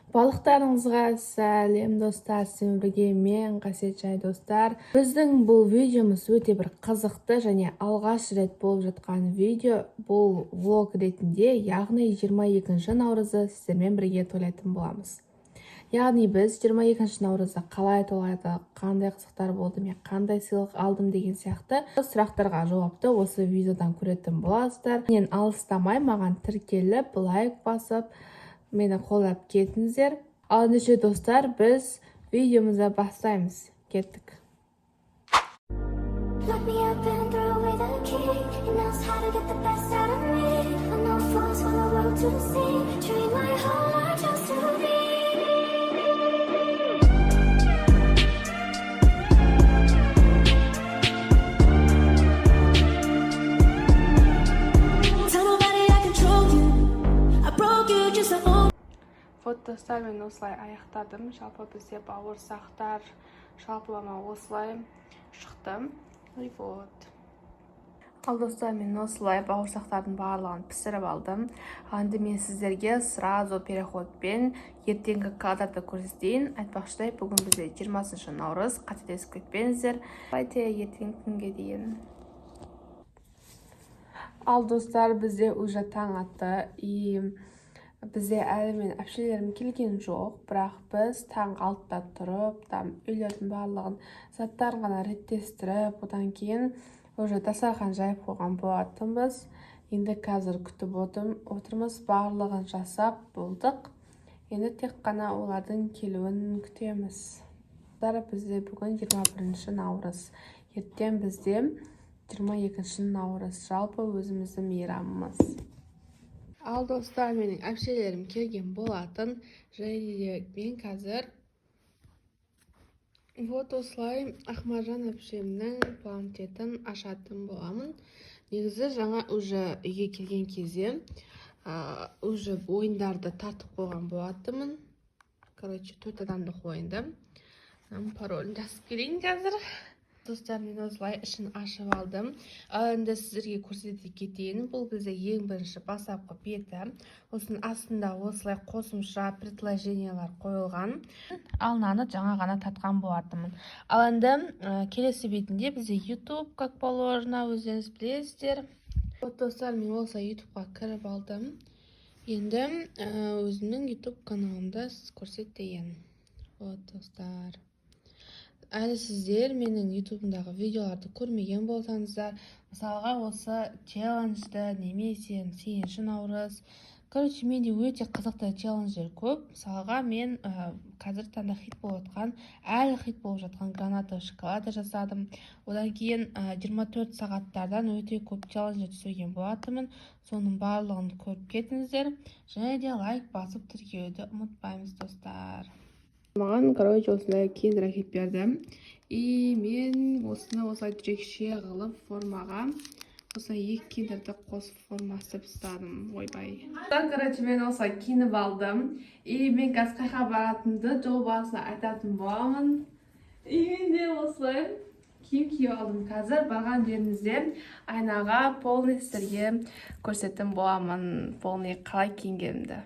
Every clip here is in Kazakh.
Балықтарыңызға сәлем достар, сіздермен бірге мен Қасиетжай достар. Біздің бұл видеомыз өте бір қызықты және алғаш рет болып жатқан видео. Бұл влог ретінде, яғни 22 наурызды сіздермен бірге тойлайтын боламыз. Яғни біз 22 наурызды қалай тойладық, қандай қызықтар болды, мен қандай сыйлық алдым деген сияқты сұрақтарға жауапты осы видеодан көретін боласыздар. Мен алыстамай маған тіркеліп, лайк басып, мені қолдап кетіңіздер. Ал ендеше достар, біз видеомызды бастаймыз. Кеттік. Lock me up and throw away the key. He knows how to get the best out of me. I know fools for the world to see. Train my whole life just to be. Tell nobody I control you. I broke you just to own. Достар, мен осылай аяқтадым. Жалпы бізде бауырсақтар жалпылама осылай шықты. Ал достар, мен осылай бауырсақтардың барлығын пісіріп алдым. Енді мен сіздерге сразу переходпен ертеңгі кадрды көрсетейін. Айтпақшыдай, бүгін бізде 20 наурыз, қателесіп кетпеңіздер. Қайте ертеңгі күнге дейін. Ал достар, бізде уже таң атты. Бізде әлі мен әпшелерім келген жоқ, бірақ біз таң 6-да тұрып, үйлердің барлығын заттарын ғана реттестіріп, одан кейін уже дастархан жайып қойған болатынбыз. Енді қазір күтіп отырмыз, барлығын жасап болдық. Енді тек қана олардың келуін күтеміз. Бізде бүгін 21 наурыз, ертең бізде 22 наурыз, жалпы өзіміздің мейрамымыз. Ал достар, менің әпшелерім келген болатын, және де мен қазір осылай Ақмаржан әпшемнің планшетін ашатын боламын. Негізі жаңа уже үйге келген кезде уже ойындарды тартып қойған болатынмын. 4 адамдық ойынды. Паролін жазып келейін қазір. Достар, мен осылай ішін ашып алдым. Енді сіздерге көрсете кетейін. Бұл бізде ең бірінші бастапқы беті. Осының астында осылай қосымша предложениялар қойылған. Ал наны жаңа ғана татқан болатынмын. Ал енді келесі бетінде бізде YouTube, как положено, өздеріңіз білесіздер. Достар, мен осылай YouTube-ға кіріп алдым. Енді өзімнің YouTube каналымда көрсетейін. Достар, әлі сіздер менің ютубымдағы видеоларды көрмеген болсаңыздар, мысалға осы челленджді немесе 8 наурыз, менде өте қызықты челлендждер көп. Мысалға мен қазір таңда хит болып жатқан, әлі хит болып жатқан граната шоколада жасадым. Одан кейін 24 сағаттардан өте көп челлендждер түсірген болатынмын. Соның барлығын көріп кетіңіздер. Және де лайк басып тіркеуді ұмытпаймыз достар. Маған, осындай киндер әкеліп берді. Мен осыны осылай жүрекше қылып формаға осылай 2 киндерді қосып формасы ұстадым. Ойбай. Мен осылай киініп алдым. Мен қазір қайға баратынды жол басына айтатын боламын. Мен де осылай киім киіп алдым. Қазір барған жерімізде айнаға полный сіздерге көрсететін боламын. Полный қалай киінгенімді.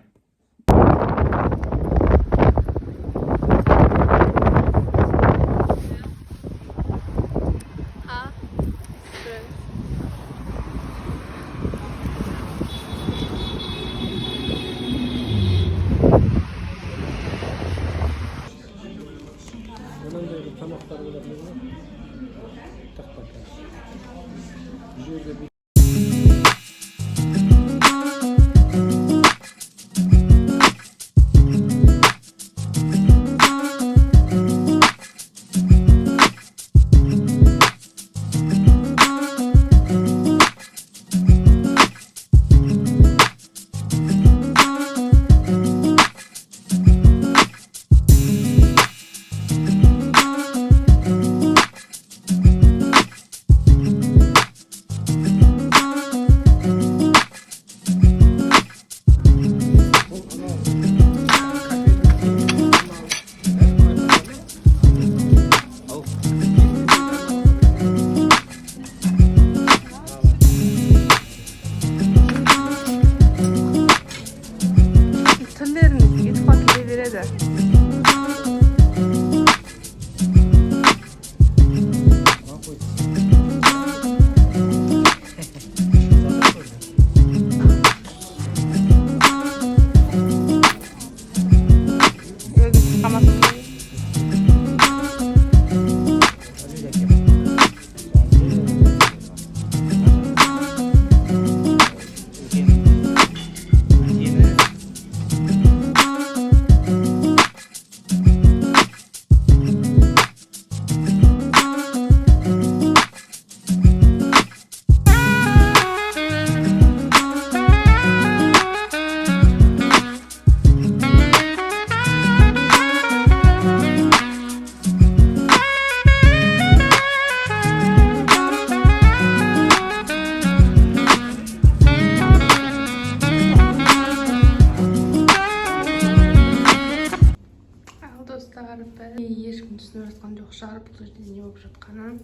бәрібір ешкім түсініп жатқан жоқ шығар бұл жерде не болып жатқанын.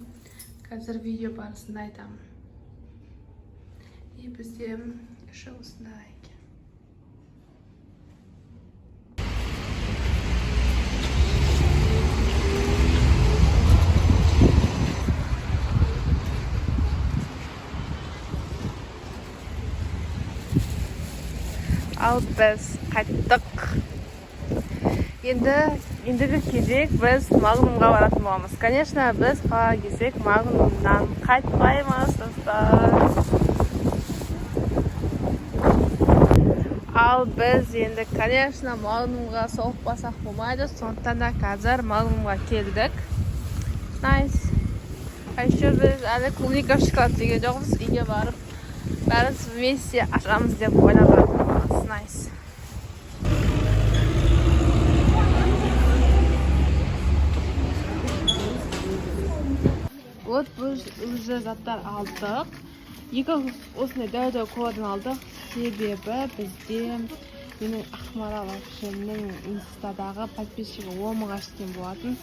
Қазір видео барысында айтамын. Бізде іші осындай екен. Ал біз қайттық. Ендігі кезек біз Магнумға баратын боламыз. Конечно, біз қалаға келсек Магнумнан қайтпаймыз, достар. Ал біз енді, конечно, Магнумға соқпасақ болмайды. Сондықтан да қазір Магнумға келдік. Найс. Еще біз әлі клубника шоколад деген жоқпыз. Үйге барып, бәріміз вместе ашамыз деп ойлап жатырмыз. Найс. Вот біз уже заттар алдық. Екі осындай дәу коладан алдық. Себебі бізде менің Ақмарал әпшемнің инстадағы подписчигі 10 мыңға жеткен болатын.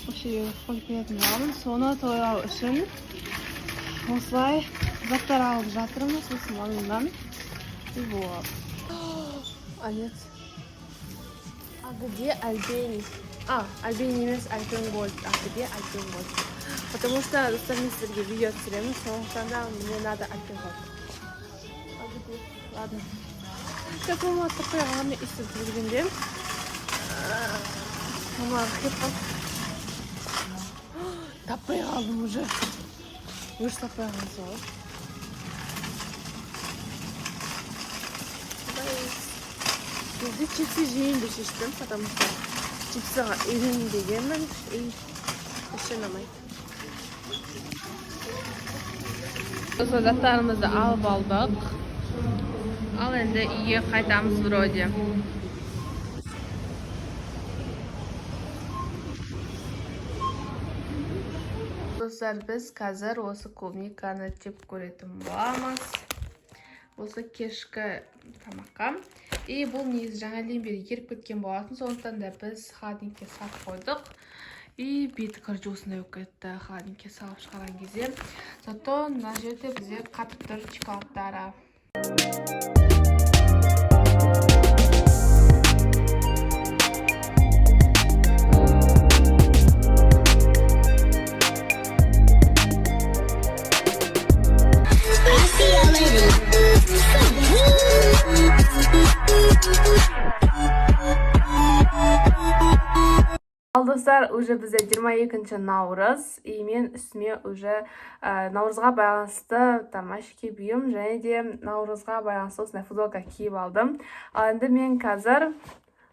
Осы жерге қойып беретін боламын. Соны тойлау үшін осылай заттар алып жатырмыз. Осы Магнумнан. Вот. Анет. А где Альбени? Альбени емес, Альпенгольд. А где Альпенгольд? Потому что остальные среди видео түсіремін, сондықтан да мне надо Альпенгольд. Ладно. Как мама таппай қалғанды естіп жүргенде. Мама кетіп қалды. Таппай қалдым уже. Уже таппай қалдым сол. Енді чипсы жейін деп шештім, потому что чипсыға үйренбегенмін и іші ұнамайды. Осы заттарымызды алып алдық. Ал енді үйге қайтамыз вроде. Достар, біз қазір осы клубниканы жеп көретін боламыз. Осы кешкі тамаққа. И бұл негізі жаңадан бері еріп кеткен болатын. Сондықтан да біз холодильникке салып қойдық. И беті короче осындай болып кетті холодильникке салып шығарған кезде. Зато мына жерде бізде қатып тұр шоколадтары. Ал достар, уже бізде 22 наурыз, и мен үстіме уже наурызға байланысты тамашки бұйым, және де наурызға байланысты осындай футболка киіп алдым. Ал енді мен қазір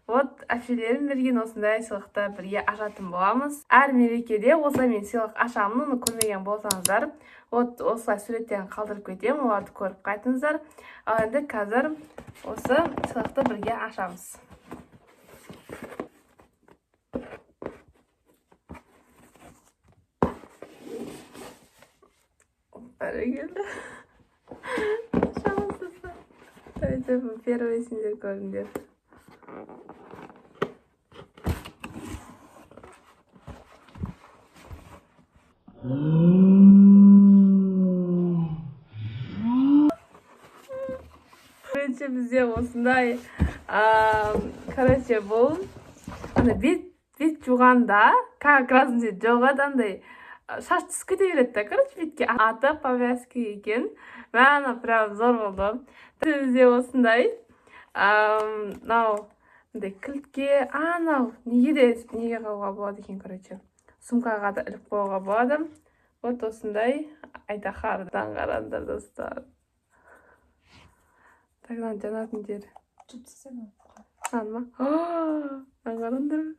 вот әпшелерім берген осындай сыйлықты бірге ашатын боламыз. Әр мерекеде осылай мен сыйлық ашамын, оны көрмеген болсаңыздар, вот осылай суреттен қалдырып кетем, оларды көріп қайтыңыздар. Ал енді қазір осы сыйлықты бірге ашамыз. Парагелі. Шамасызды. Давайте первый сендер көріңдер. Короче, бізде осындай, короче, бұл бет жуғанда, как раз жоқ андай шаш түсіп кете береді. Короче, бетке аты повязка екен. Мәні прям зор болды. Бізде осындай, кілтке, неге қалуға болады екен, короче. Сумкаға да іліп қоюға болады. Вот осындай айдаһардан қараңдар, достар. Тағынан жанатын жер. Чипсысың Анма. Қараңдар.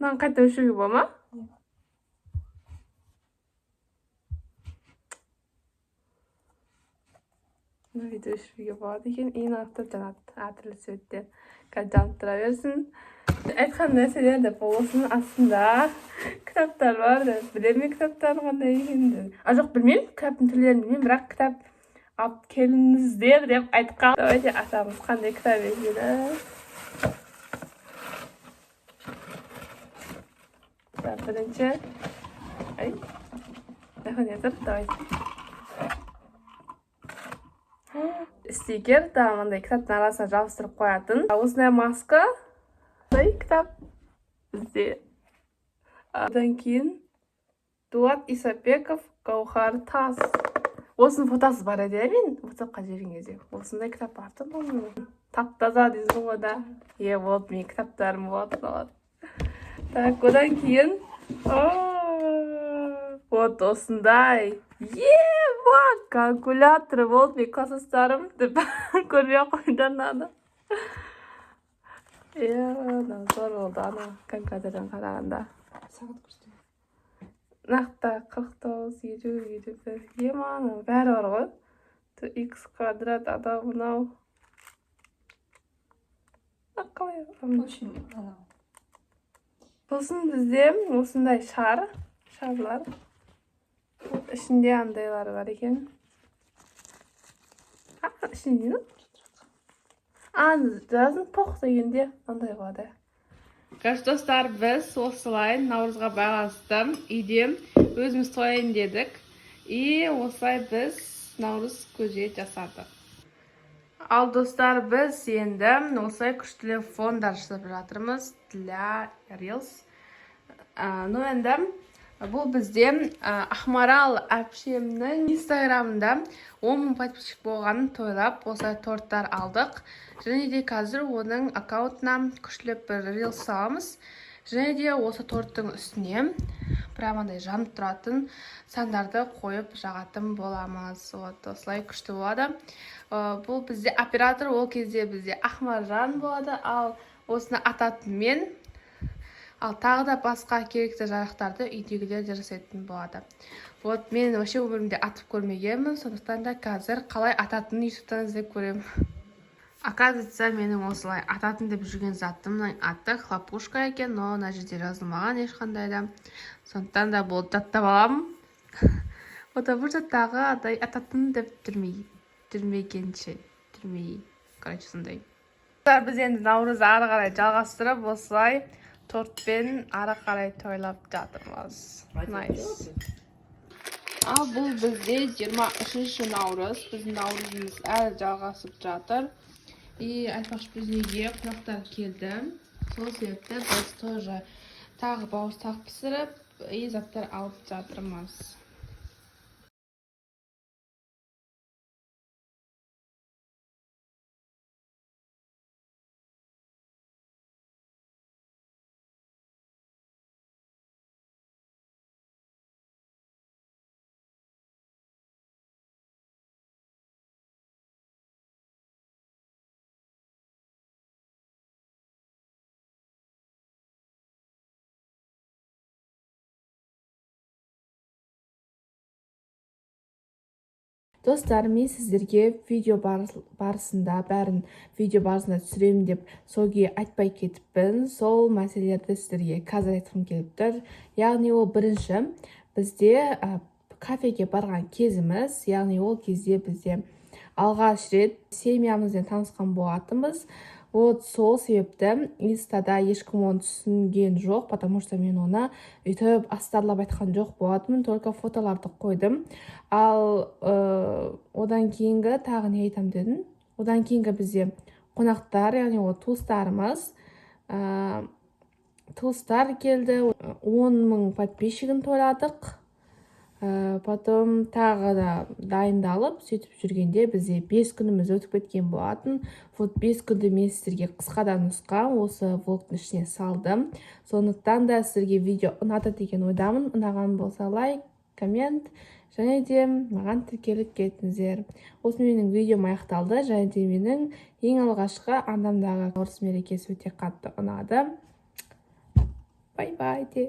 Нан қайта өшіруге бол ма? Мына видео өшіруге болады екен. Ең артта жанат әртүрлі светте. Жанып тұра берсін. Айтқан нәрселер де болсын, астында кітаптар бар. Білемін кітаптар қандай екенін. Жоқ, білмеймін, кітаптың түрлерін білмеймін, бірақ кітап алып келіңіздер деп айтқан. Давайте ашамыз, қандай кітап екені. бірінші. Ай. Нахонетір, давай. Стикер, да, мындай кітаптың арасына жабыстырып қоятын. Осындай маска. Осындай кітап бізде. Одан кейін Дулат Исабеков, Гаухар Тас. Осының фотосы бар еді, мен WhatsApp-қа жіберген кезде. Осындай кітап барды бұл. Тап-таза дейсің ғой да. Вот, мен кітаптарым болады. Так, одан кейін вот осындай. Вот, калькуляторы болды, мен класстастарым деп көрмей қойданады. Зор болды, ана компьютерден қарағанда. Сағат көрсетемін. Нақты 49, 50, 51. Ана бәрі бар ғой. X квадрат, ада мынау. Қалай? Сосын бізде осындай шарлар. Ішінде андайлар бар екен. Ішінде не? Жазын тоқ дегенде андай болады. Қаш достар, біз осылай Наурызға байланысты үйде өзіміз тояйын дедік. И осылай біз Наурыз көже жасадық. Ал достар, біз енді осылай күштілі фондар жасап жатырмыз для Reels. Ну енді бұл бізде Ахмарал әпшемнің инстаграмында 10.000 подписчик болғанын тойлап, осылай торттар алдық. Және де қазір оның аккаунтына күштілеп бір Reels саламыз. Және де осы торттың үстіне прямандай жанып тұратын сандарды қойып жағатын боламыз. Осылай күшті болады. Бұл бізде оператор, ол кезде бізде Ахмаржан болады, ал осыны ататын мен. Ал тағы да басқа керекті жарақтарды үйдегілер жасайтын болады. Вот мен вообще өмірімде атып көрмегенмін, сондықтан да қазір қалай ататынын ютубтан іздеп көремін. Оказывается, менің осылай ататын деп жүрген затымның аты хлопушка екен, но мына жерде жазылмаған ешқандай да. Сондықтан да бұл жаттап аламын. Бұл жаттағы ататын деп жүрмегенше. Короче, сондай. Біз енді Наурызды ары қарай жалғастырып, осылай тортпен ары қарай тойлап жатырмыз. Nice. Ал бұл бізде 23 Наурыз. Біздің Наурызымыз әлі жалғасып жатыр. И айтпақшы біздің үйге қонақтар келді. Сол себепті біз тоже тағы бауырсақ пісіріп, заттар алып жатырмыз. Достар, мен сіздерге видео барысында түсіремін деп соге айтпай кетіппін. Сол мәселелерді сіздерге қазір айтқым келіп тұр. Яғни ол бірінші бізде кафеге барған кезіміз, яғни ол кезде бізде алғаш рет семьямызбен танысқан болатынбыз. Вот сол себепті инстада ешкім оны түсінген жоқ, потому что мен оны үйтіп астарлап айтқан жоқ болатынмын, только фотоларды қойдым. Ал одан кейінгі тағы не айтам дедім? Одан кейінгі бізде қонақтар, яғни ол туыстар келді, 10.000 подписчигін тойладық. Потом тағы да дайындалып, сөйтіп жүргенде бізде 5 күніміз өтіп кеткен болатын. Вот 5 күнді мен сіздерге қысқадан нұсқа осы влогтың ішіне салдым. Сондықтан да сіздерге видео ұнады деген ойдамын. Ұнаған болса лайк, коммент, және де маған тіркеліп кетіңіздер. Осы менің видеом аяқталды, және де менің ең алғашқы андамдағы Наурыз мерекесі өте қатты ұнады. Бай-бай де.